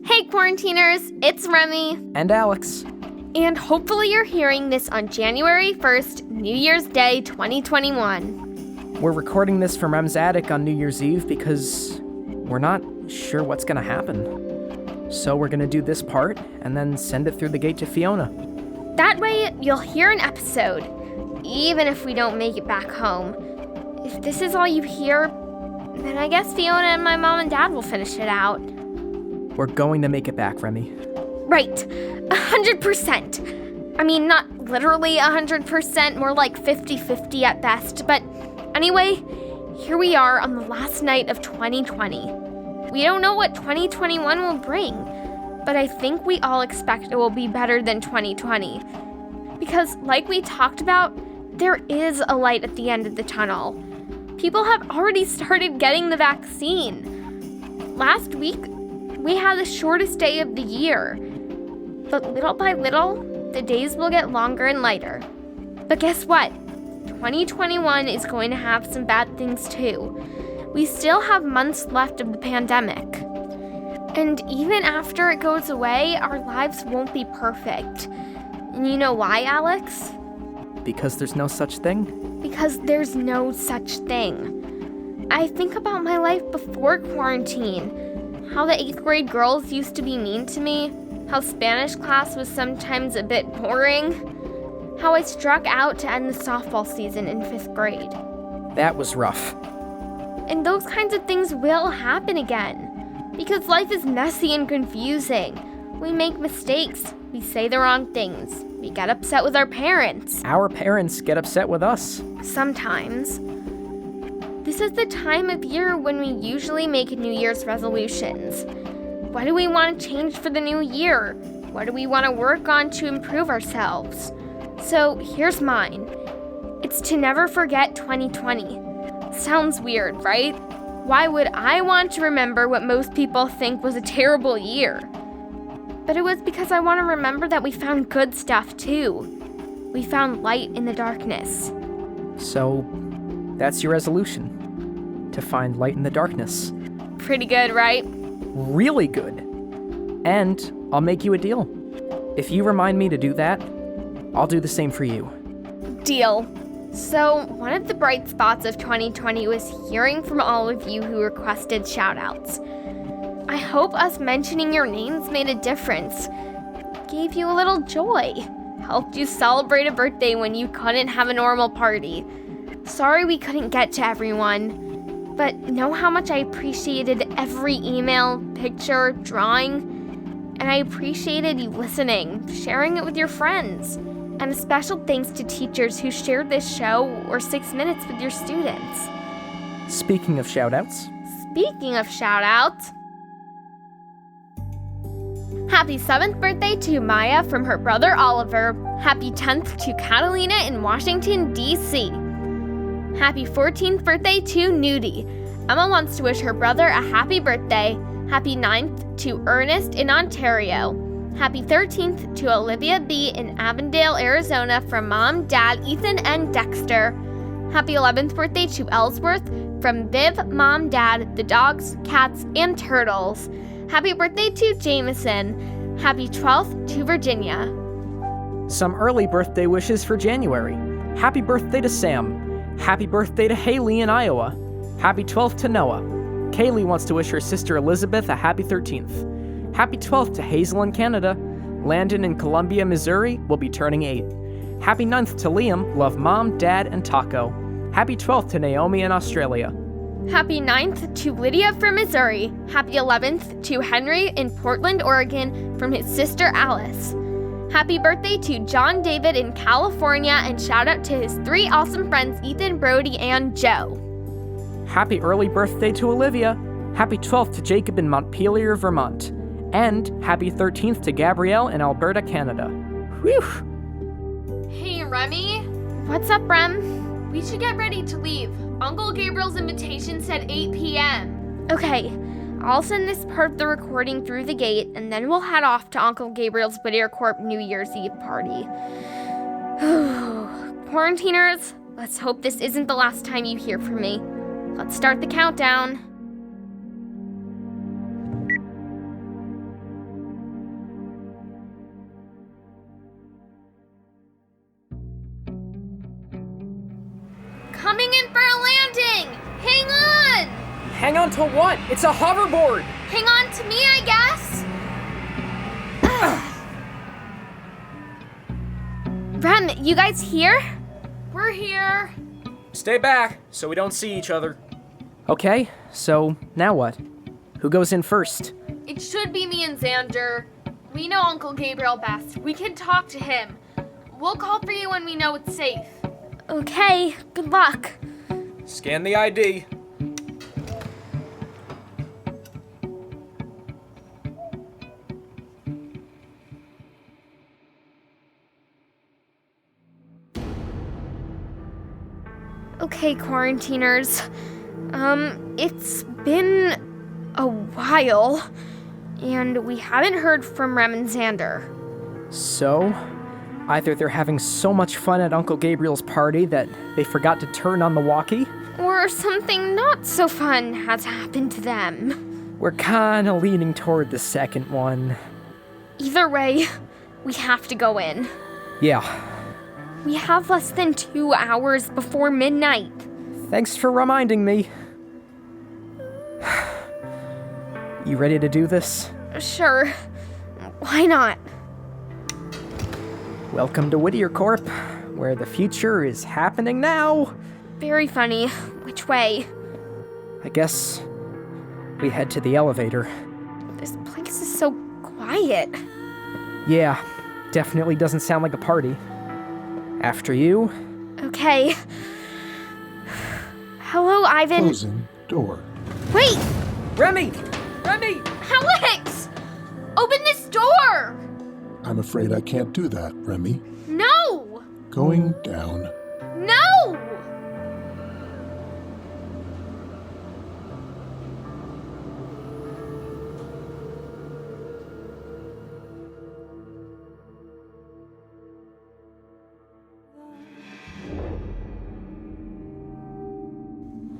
Hey Quarantiners, it's Remy. And Alex. And hopefully you're hearing this on January 1st, New Year's Day 2021. We're recording this from Rem's attic on New Year's Eve because we're not sure what's gonna happen. So we're gonna do this part and then send it through the gate to Fiona. That way you'll hear an episode, even if we don't make it back home. If this is all you hear, then I guess Fiona and my mom and dad will finish it out. We're going to make it back, Remy. Right, 100%. I mean, not literally 100%, more like 50-50 at best. But anyway, here we are on the last night of 2020. We don't know what 2021 will bring, but I think we all expect it will be better than 2020. Because like we talked about, there is a light at the end of the tunnel. People have already started getting the vaccine. Last week, we had the shortest day of the year. But little by little, the days will get longer and lighter. But guess what? 2021 is going to have some bad things too. We still have months left of the pandemic. And even after it goes away, our lives won't be perfect. And you know why, Alex? Because there's no such thing? Because there's no such thing. I think about my life before quarantine. How the 8th grade girls used to be mean to me. How Spanish class was sometimes a bit boring. How I struck out to end the softball season in 5th grade. That was rough. And those kinds of things will happen again. Because life is messy and confusing. We make mistakes. We say the wrong things. We get upset with our parents. Our parents get upset with us. Sometimes. This is the time of year when we usually make New Year's resolutions. What do we want to change for the new year? What do we want to work on to improve ourselves? So here's mine. It's to never forget 2020. Sounds weird, right? Why would I want to remember what most people think was a terrible year? But it was because I want to remember that we found good stuff too. We found light in the darkness. So, that's your resolution? To find light in the darkness? Pretty good, right? Really good. And I'll make you a deal. If you remind me to do that, I'll do the same for you. Deal. So, one of the bright spots of 2020 was hearing from all of you who requested shoutouts. I hope us mentioning your names made a difference. Gave you a little joy. Helped you celebrate a birthday when you couldn't have a normal party. Sorry we couldn't get to everyone, but know how much I appreciated every email, picture, drawing, and I appreciated you listening, sharing it with your friends. And a special thanks to teachers who shared this show or 6 minutes with your students. Speaking of shoutouts. Happy 7th birthday to Maya from her brother Oliver. Happy 10th to Catalina in Washington, D.C. Happy 14th birthday to Nudie. Emma wants to wish her brother a happy birthday. Happy 9th to Ernest in Ontario. Happy 13th to Olivia B. in Avondale, Arizona from Mom, Dad, Ethan, and Dexter. Happy 11th birthday to Ellsworth from Viv, Mom, Dad, the dogs, cats, and turtles. Happy birthday to Jameson. Happy 12th to Virginia. Some early birthday wishes for January. Happy birthday to Sam. Happy birthday to Haley in Iowa. Happy 12th to Noah. Kaylee wants to wish her sister Elizabeth a happy 13th. Happy 12th to Hazel in Canada. Landon in Columbia, Missouri will be turning 8. Happy 9th to Liam, love Mom, Dad, and Taco. Happy 12th to Naomi in Australia. Happy 9th to Lydia from Missouri. Happy 11th to Henry in Portland, Oregon from his sister Alice. Happy birthday to John David in California, and shout out to his 3 awesome friends Ethan, Brody, and Joe. Happy early birthday to Olivia. Happy 12th to Jacob in Montpelier, Vermont. And happy 13th to Gabrielle in Alberta, Canada. Whew! Hey, Remy. What's up, Rem? We should get ready to leave. Uncle Gabriel's invitation said 8 p.m. Okay, I'll send this part of the recording through the gate, and then we'll head off to Uncle Gabriel's WhittierCorp New Year's Eve party. Quarantiners, let's hope this isn't the last time you hear from me. Let's start the countdown. coming in for a landing! Hang on! Hang on to what? It's a hoverboard! Hang on to me, I guess? Rem, you guys here? We're here. Stay back, so we don't see each other. Okay, so now what? Who goes in first? It should be me and Xander. We know Uncle Gabriel best. We can talk to him. We'll call for you when we know it's safe. Okay, good luck. Scan the ID. Okay, quarantiners. It's been a while, and we haven't heard from Rem and Xander. So, either they're having so much fun at Uncle Gabriel's party that they forgot to turn on the walkie, Or something not so fun has happened to them. we're kinda leaning toward the second one. Either way, we have to go in. Yeah, We have less than 2 hours before midnight. thanks for reminding me. You ready to do this? Sure. Why not? Welcome to WhittierCorp, where the future is happening now. Very funny. Which way? I guess we head to the elevator. This place is so quiet. Yeah, definitely doesn't sound like a party. After you. Okay. Hello, Ivan. Closing door. Wait! Remy! Remy! Alex! Open this door! I'm afraid I can't do that, Remy. No! Going down. No!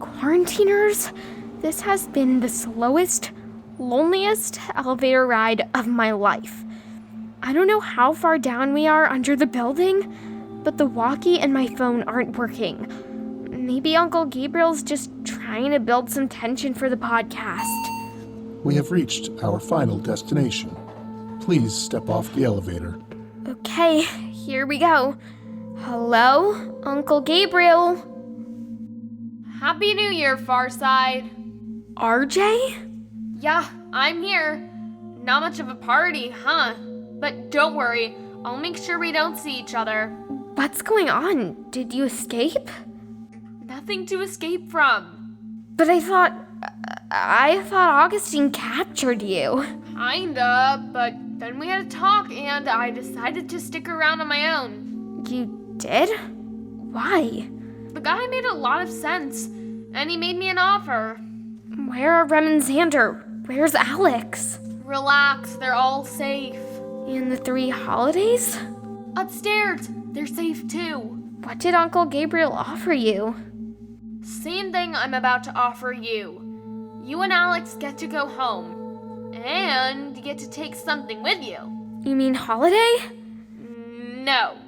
Quarantiners, this has been the slowest, loneliest elevator ride of my life. I don't know how far down we are under the building, but the walkie and my phone aren't working. Maybe Uncle Gabriel's just trying to build some tension for the podcast. We have reached our final destination. Please step off the elevator. Okay, here we go. Hello, Uncle Gabriel. Happy New Year, Farside. RJ? Yeah, I'm here. Not much of a party, huh? But don't worry, I'll make sure we don't see each other. What's going on? Did you escape? Nothing to escape from. But I thought Augustine captured you. Kinda, but then we had a talk and I decided to stick around on my own. You did? Why? The guy made a lot of sense, and he made me an offer. Where are Rem and Xander? Where's Alex? Relax, they're all safe. And the 3 holidays? Upstairs, they're safe too. What did Uncle Gabriel offer you? Same thing I'm about to offer you. You and Alex get to go home, and you get to take something with you. You mean holiday? No.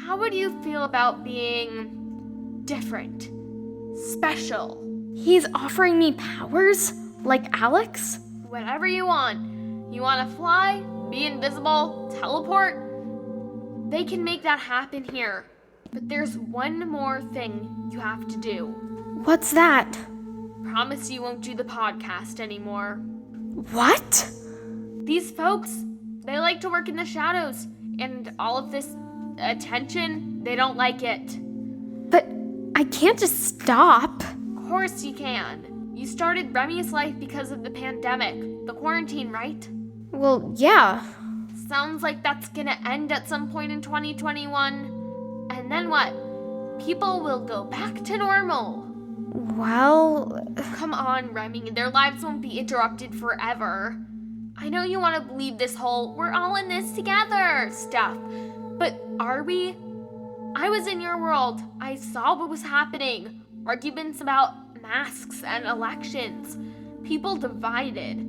How would you feel about being different, special? He's offering me powers? Like Alex? Whatever you want. You want to fly, be invisible, teleport? They can make that happen here. But there's one more thing you have to do. What's that? Promise you won't do the podcast anymore. What? These folks, they like to work in the shadows, and all of this attention, they don't like it. But I can't just stop. Of course you can. You started Remy's life because of the pandemic, the quarantine, right? Well, yeah. Sounds like that's gonna end at some point in 2021. And then what? People will go back to normal. Well... Come on, Remy. Their lives won't be interrupted forever. I know you want to believe this whole we're all in this together stuff. But are we? I was in your world. I saw what was happening. Arguments about masks and elections. People divided.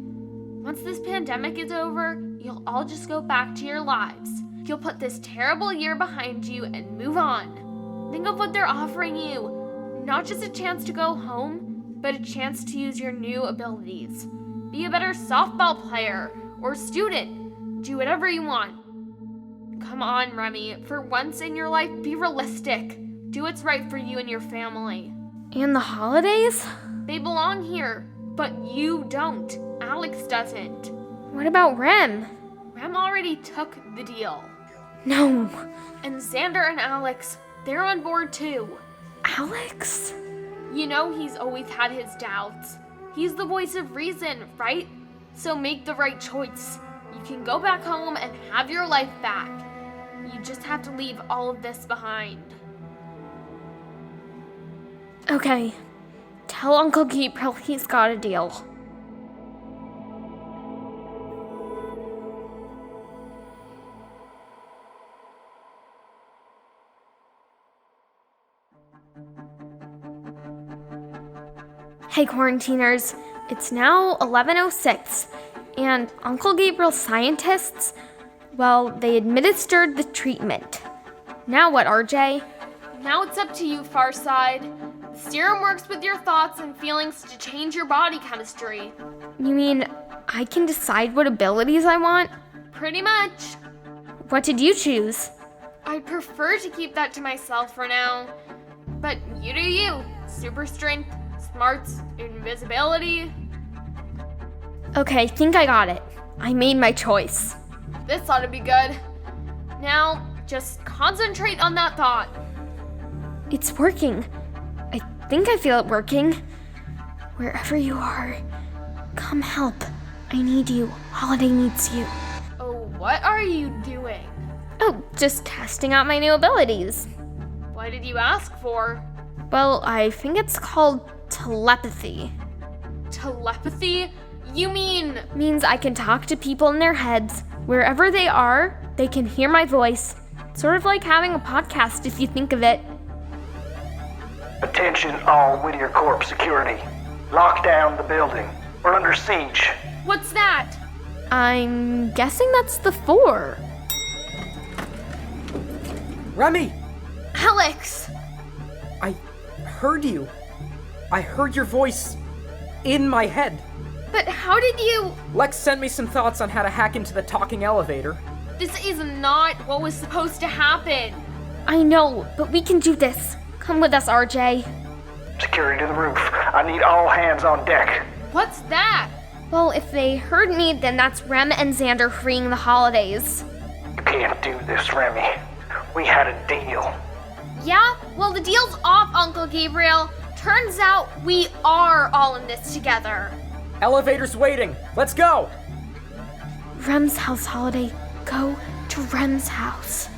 Once this pandemic is over, you'll all just go back to your lives. You'll put this terrible year behind you and move on. Think of what they're offering you. Not just a chance to go home, but a chance to use your new abilities. Be a better softball player or student. Do whatever you want. Come on, Remy. For once in your life, be realistic. Do what's right for you and your family. And the holidays? They belong here, but you don't. Alex doesn't. What about Rem? Rem already took the deal. No. And Xander and Alex, they're on board too. Alex? You know he's always had his doubts. He's the voice of reason, right? So make the right choice. You can go back home and have your life back. You just have to leave all of this behind. Okay. Tell Uncle Gabriel he's got a deal. Hey quarantiners, it's now 11:06, and Uncle Gabriel's scientists, well, they administered the treatment. Now what, RJ? Now it's up to you, Farside. The serum works with your thoughts and feelings to change your body chemistry. You mean I can decide what abilities I want? Pretty much. What did you choose? I'd prefer to keep that to myself for now. But you do you. Super strength, smarts, invisibility. Okay, I think I got it. I made my choice. This ought to be good. Now, just concentrate on that thought. It's working. I think I feel it working. Wherever you are, come help. I need you. Holiday needs you. Oh, what are you doing? Oh, just testing out my new abilities. What did you ask for? Well, I think it's called telepathy. Telepathy? You mean... Means I can talk to people in their heads. Wherever they are, they can hear my voice. Sort of like having a podcast if you think of it. Attention all WhittierCorp security. Lock down the building. We're under siege. What's that? I'm guessing that's the 4. Remy! Alex! I heard you. I heard your voice in my head. But how did you... Lex sent me some thoughts on how to hack into the talking elevator. This is not what was supposed to happen. I know, but we can do this. Come with us, RJ. Security to the roof. I need all hands on deck. What's that? Well, if they heard me, then that's Rem and Xander freeing the holidays. You can't do this, Remy. We had a deal. Yeah? Well, the deal's off, Uncle Gabriel. Turns out we are all in this together. Elevator's waiting. Let's go! Rem's house, Holiday. Go to Rem's house.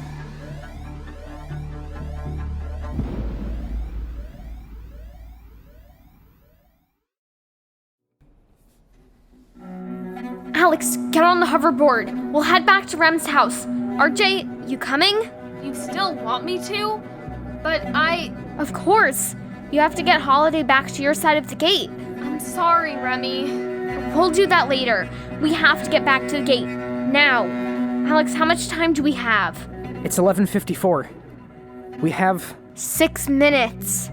Alex, get on the hoverboard. We'll head back to Rem's house. RJ, you coming? You still want me to? But Of course. You have to get Holiday back to your side of the gate. I'm sorry, Remy. We'll do that later. We have to get back to the gate. Now. Alex, how much time do we have? It's 11:54. We have 6 minutes.